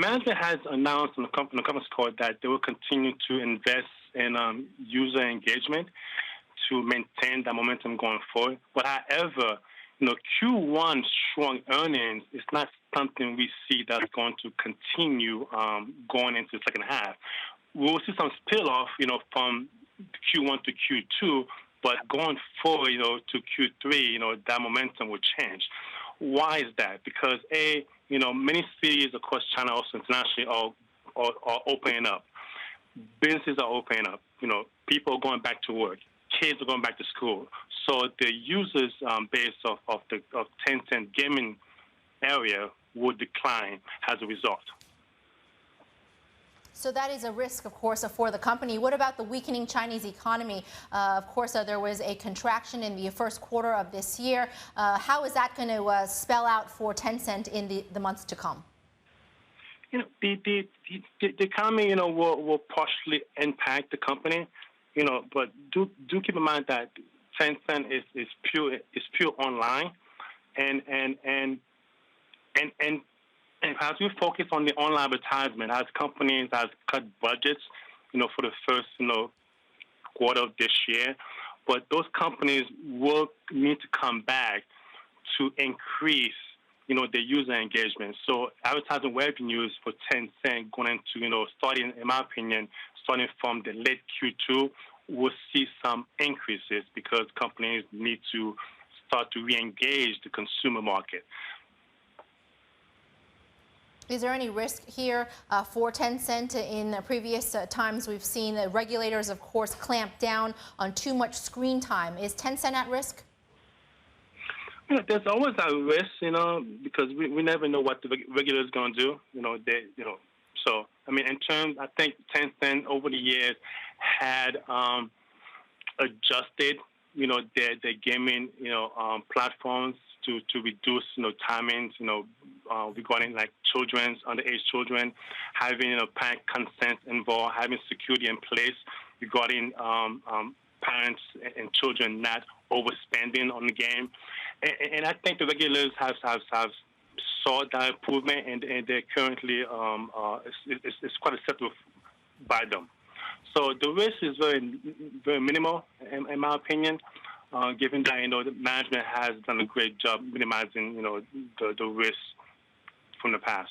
management has announced on the conference call that they will continue to invest in user engagement to maintain that momentum going forward. But however, Q1 strong earnings is not something we see that's going to continue going into the second half. We'll see some spill off, from Q1 to Q2, but going forward, to Q3, that momentum will change. Why is that? Because many cities across China, also internationally, are opening up. Businesses are opening up. People are going back to work. Kids are going back to school. So the users base of Tencent gaming area will decline as a result. So that is a risk, of course, for the company. What about the weakening Chinese economy? Of course, there was a contraction in the first quarter of this year. How is that going to spell out for Tencent in the months to come? The economy, will partially impact the company, but do keep in mind that Tencent is pure online, and as we focus on the online advertisement, as companies have cut budgets, for the first, quarter of this year, but those companies will need to come back to increase, their user engagement. So advertising revenues for Tencent going into, starting, in my opinion, starting from the late Q2, we'll see some increases because companies need to start to re-engage the consumer market. Is there any risk here for Tencent? In previous times, we've seen the regulators, of course, clamp down on too much screen time. Is Tencent at risk? There's always a risk, because we never know what the regulators going to do. So in terms, I think Tencent over the years had adjusted, their gaming, platforms to reduce, timings, regarding like underage children, having parent consent involved, having security in place regarding parents and children not overspending on the game. And I think the regulators have saw that improvement, and they're currently it's quite acceptable by them. So the risk is very, very minimal, in my opinion. Given that the management has done a great job minimizing the risk from the past.